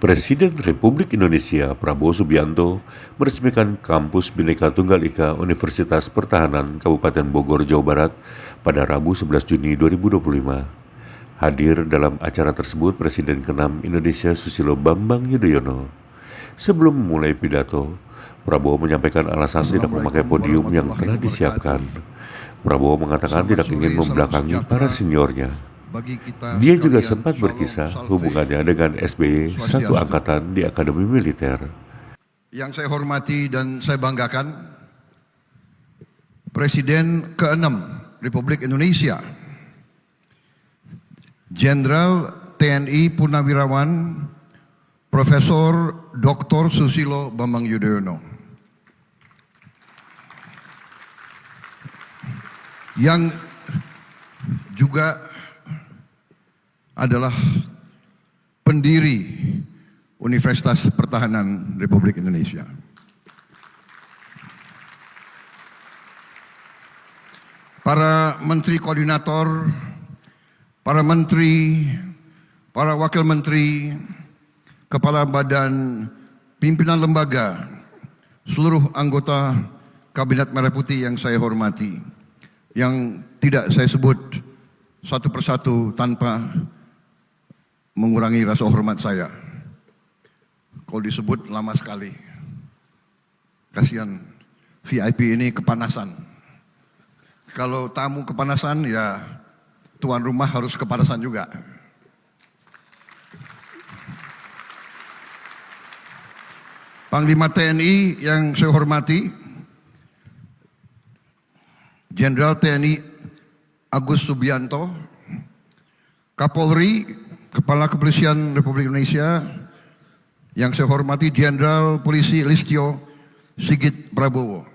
Presiden Republik Indonesia Prabowo Subianto meresmikan Kampus Bhinneka Tunggal Ika Universitas Pertahanan Kabupaten Bogor, Jawa Barat pada Rabu 11 Juni 2025. Hadir dalam acara tersebut Presiden ke-6 Indonesia Susilo Bambang Yudhoyono. Sebelum memulai pidato, Prabowo menyampaikan alasan tidak memakai podium yang telah disiapkan. Prabowo mengatakan tidak ingin membelakangi para seniornya. Dia juga sempat berkisah hubungannya dengan SBY, satu angkatan di Akademi Militer. Yang saya hormati dan saya banggakan, Presiden ke-6 Republik Indonesia, Jenderal TNI Purnawirawan Profesor Dr. Susilo Bambang Yudhoyono, yang juga adalah pendiri Universitas Pertahanan Republik Indonesia. Para menteri koordinator, para menteri, para wakil menteri, kepala badan, pimpinan lembaga, seluruh anggota Kabinet Merah Putih yang saya hormati, yang tidak saya sebut satu persatu tanpa mengurangi rasa hormat saya. Kalau disebut lama sekali. Kasihan VIP ini kepanasan. Kalau tamu kepanasan, ya tuan rumah harus kepanasan juga. Panglima TNI yang saya hormati, Jenderal TNI Agus Subianto, Kapolri, Kepala Kepolisian Republik Indonesia, yang saya hormati Jenderal Polisi Listio Sigit Prabowo.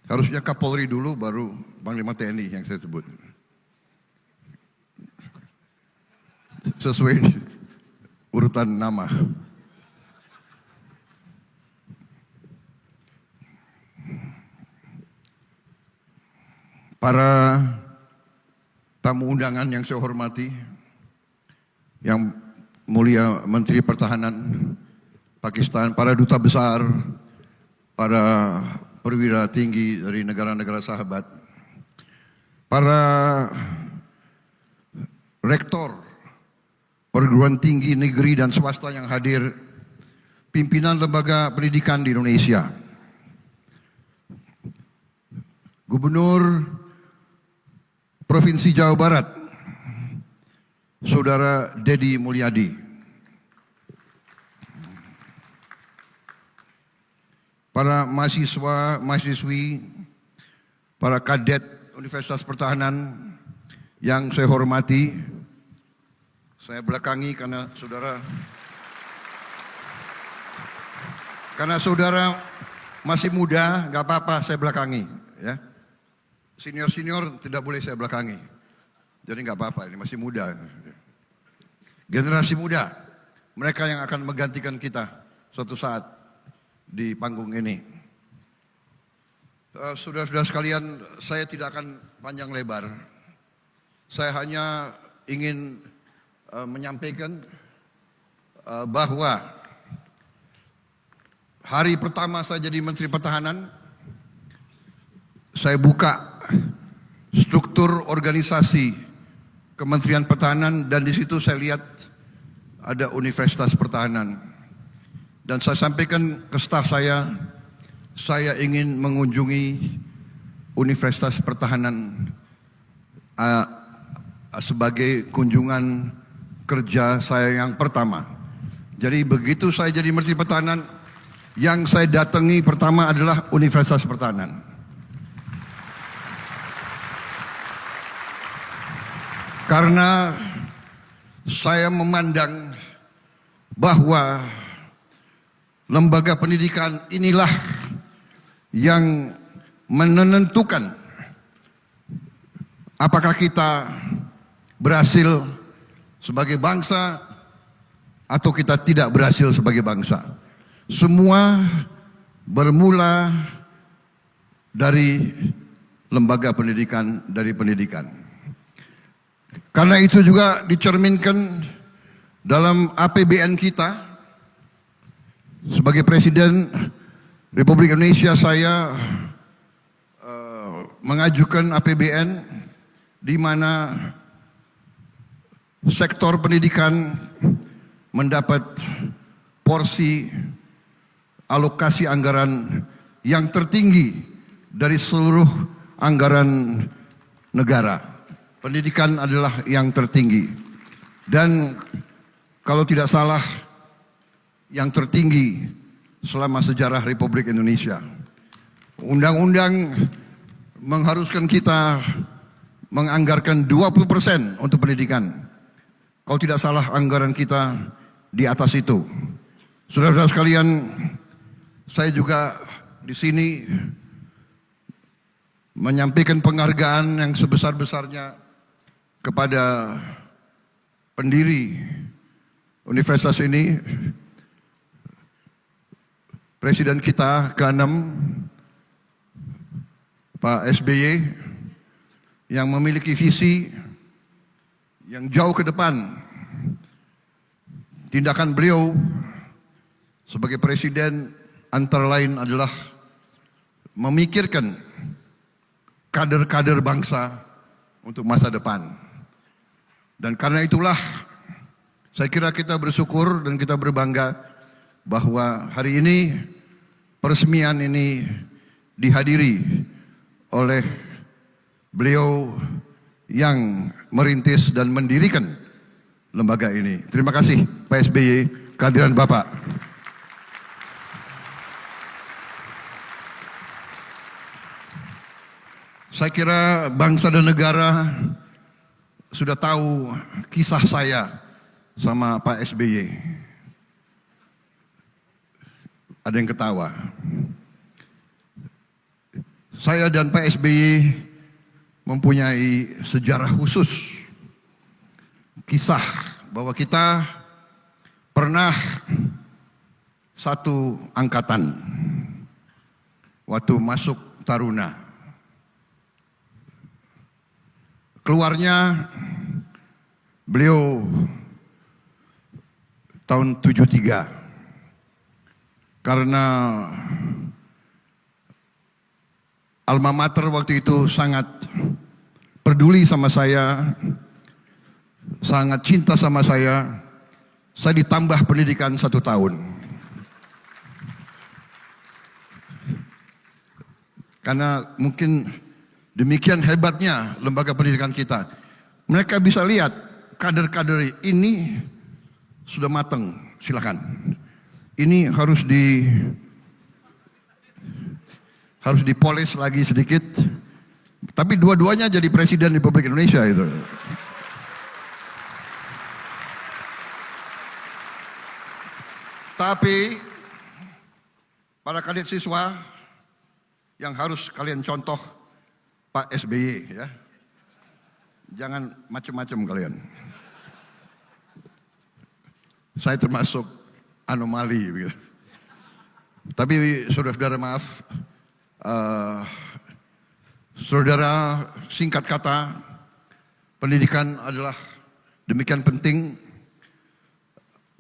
Harusnya Kapolri dulu baru Panglima TNI yang saya sebut. Sesuai urutan nama. Para tamu undangan yang saya hormati, yang mulia Menteri Pertahanan Pakistan, para duta besar, para perwira tinggi dari negara-negara sahabat, para rektor perguruan tinggi negeri dan swasta yang hadir, pimpinan lembaga pendidikan di Indonesia, Gubernur Provinsi Jawa Barat, Saudara Dedi Mulyadi, para mahasiswa, mahasiswi, para kadet Universitas Pertahanan yang saya hormati, saya belakangi karena saudara masih muda, nggak apa-apa saya belakangi, ya. Senior-senior tidak boleh saya belakangi. Jadi nggak apa-apa, ini masih muda. Generasi muda, mereka yang akan menggantikan kita suatu saat di panggung ini. Saudara-saudara sekalian, saya tidak akan panjang lebar. Saya hanya ingin menyampaikan bahwa hari pertama saya jadi Menteri Pertahanan, saya buka struktur organisasi Kementerian Pertahanan dan di situ saya lihat ada Universitas Pertahanan. Dan saya sampaikan ke staf saya ingin mengunjungi Universitas Pertahanan sebagai kunjungan kerja saya yang pertama. Jadi begitu saya jadi Menteri Pertahanan, yang saya datangi pertama adalah Universitas Pertahanan. Karena saya memandang bahwa lembaga pendidikan inilah yang menentukan apakah kita berhasil sebagai bangsa atau kita tidak berhasil sebagai bangsa. Semua bermula dari lembaga pendidikan, dari pendidikan. Karena itu juga dicerminkan dalam APBN kita, sebagai Presiden Republik Indonesia, saya mengajukan APBN di mana sektor pendidikan mendapat porsi alokasi anggaran yang tertinggi dari seluruh anggaran negara. Pendidikan adalah yang tertinggi. Dan kalau tidak salah, yang tertinggi selama sejarah Republik Indonesia. Undang-undang mengharuskan kita menganggarkan 20% untuk pendidikan. Kalau tidak salah, anggaran kita di atas itu. Saudara-saudara sekalian, saya juga di sini menyampaikan penghargaan yang sebesar-besarnya kepada pendiri universitas ini, Presiden kita ke-6, Pak SBY, yang memiliki visi yang jauh ke depan. Tindakan beliau sebagai presiden antara lain adalah memikirkan kader-kader bangsa untuk masa depan. Dan karena itulah saya kira kita bersyukur dan kita berbangga bahwa hari ini peresmian ini dihadiri oleh beliau yang merintis dan mendirikan lembaga ini. Terima kasih Pak SBY, kehadiran Bapak. Saya kira bangsa dan negara sudah tahu kisah saya sama Pak SBY. Ada yang ketawa. Saya dan Pak SBY mempunyai sejarah khusus. Kisah bahwa kita pernah satu angkatan waktu masuk Taruna. Keluarnya beliau tahun 73 karena alma mater waktu itu sangat peduli sama saya, sangat cinta sama saya ditambah pendidikan 1 tahun. Karena mungkin demikian hebatnya lembaga pendidikan kita. Mereka bisa lihat kader-kader ini sudah matang, silakan. Ini harus dipoles lagi sedikit. Tapi dua-duanya jadi presiden Republik Indonesia itu. Tapi para kadet siswa yang harus kalian contoh Pak SBY ya. Jangan macam-macam kalian. Saya termasuk anomali begitu. Tapi saudara-saudara maaf, saudara, singkat kata, pendidikan adalah demikian penting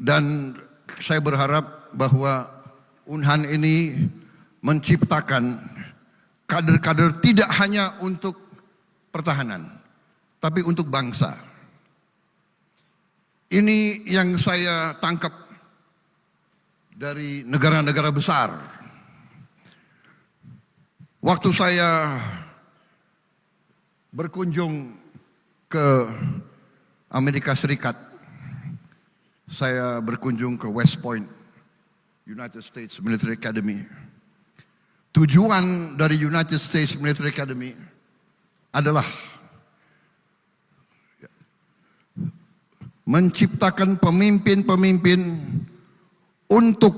dan saya berharap bahwa Unhan ini menciptakan kader-kader tidak hanya untuk pertahanan, tapi untuk bangsa. Ini yang saya tangkap dari negara-negara besar. Waktu saya berkunjung ke Amerika Serikat, saya berkunjung ke West Point, United States Military Academy. Tujuan dari United States Military Academy adalah menciptakan pemimpin-pemimpin untuk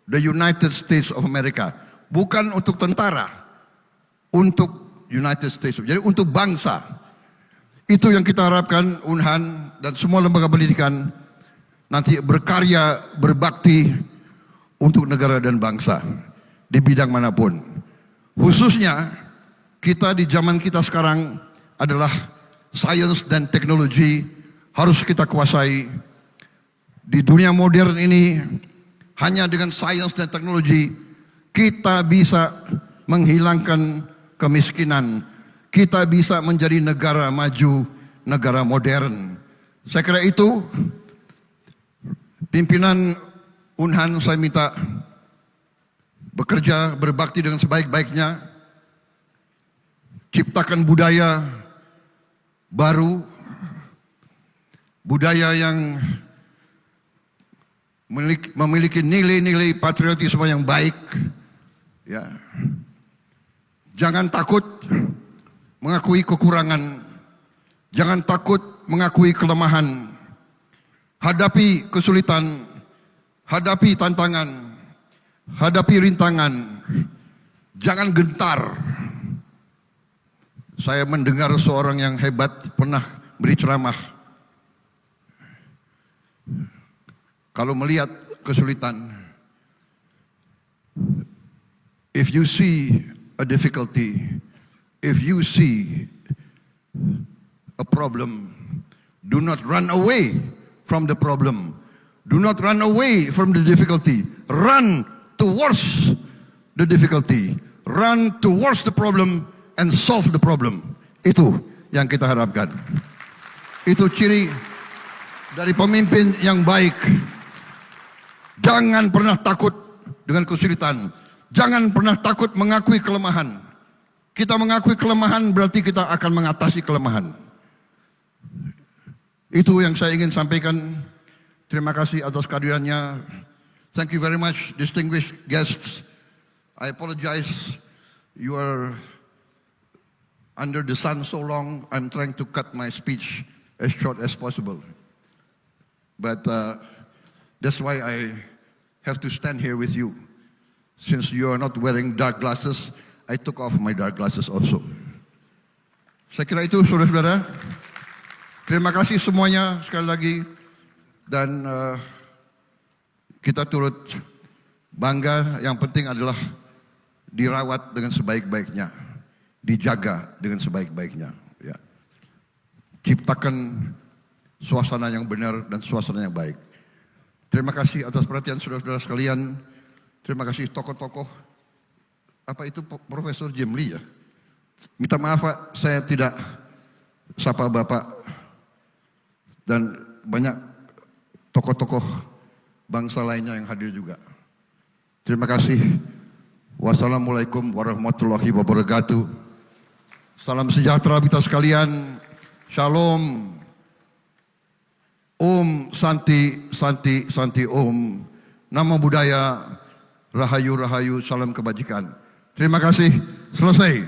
the United States of America. Bukan untuk tentara, untuk United States, jadi untuk bangsa. Itu yang kita harapkan Unhan dan semua lembaga pendidikan nanti berkarya, berbakti untuk negara dan bangsa di bidang manapun. Khususnya kita di zaman kita sekarang adalah sains dan teknologi harus kita kuasai Di dunia modern ini, hanya dengan sains dan teknologi, kita bisa menghilangkan kemiskinan. Kita bisa menjadi negara maju, negara modern. Saya kira itu, pimpinan Unhan saya minta bekerja, berbakti dengan sebaik-baiknya, ciptakan budaya baru, budaya yang memiliki nilai-nilai patriotisme yang baik. Ya. Jangan takut mengakui kekurangan, jangan takut mengakui kelemahan. Hadapi kesulitan, hadapi tantangan, hadapi rintangan. Jangan gentar. Saya mendengar seorang yang hebat pernah beri ceramah. Kalau melihat kesulitan, if you see a difficulty, if you see a problem, do not run away from the problem. Do not run away from the difficulty. Run towards the difficulty. Run towards the problem and solve the problem. Itu yang kita harapkan. Itu ciri dari pemimpin yang baik. Jangan pernah takut dengan kesulitan. Jangan pernah takut mengakui kelemahan. Kita mengakui kelemahan berarti kita akan mengatasi kelemahan. Itu yang saya ingin sampaikan. Terima kasih atas kehadirannya. Thank you very much, distinguished guests. I apologize. You are under the sun so long. I'm trying to cut my speech as short as possible. But that's why I have to stand here with you. Since you are not wearing dark glasses, I took off my dark glasses also. Saya kira itu, saudara-saudara. Terima kasih semuanya sekali lagi. Dan kita turut bangga. Yang penting adalah dirawat dengan sebaik-baiknya. Dijaga dengan sebaik-baiknya. Ya. Ciptakan suasana yang benar dan suasana yang baik. Terima kasih atas perhatian saudara-saudara sekalian. Terima kasih tokoh-tokoh. Apa itu Profesor Jimli ya? Minta maaf Pak, saya tidak sapa Bapak. Dan banyak tokoh-tokoh bangsa lainnya yang hadir juga. Terima kasih. Wassalamualaikum warahmatullahi wabarakatuh. Salam sejahtera kita sekalian. Shalom. Om Santi, Santi, Santi Om. Nama budaya, Rahayu, Rahayu, salam kebajikan. Terima kasih. Selesai.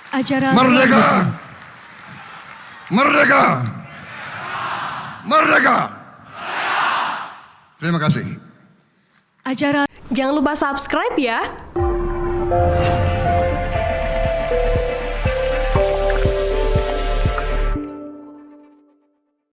Acara Merdeka! Merdeka! Merdeka! Terima kasih. Acara Jangan lupa subscribe ya.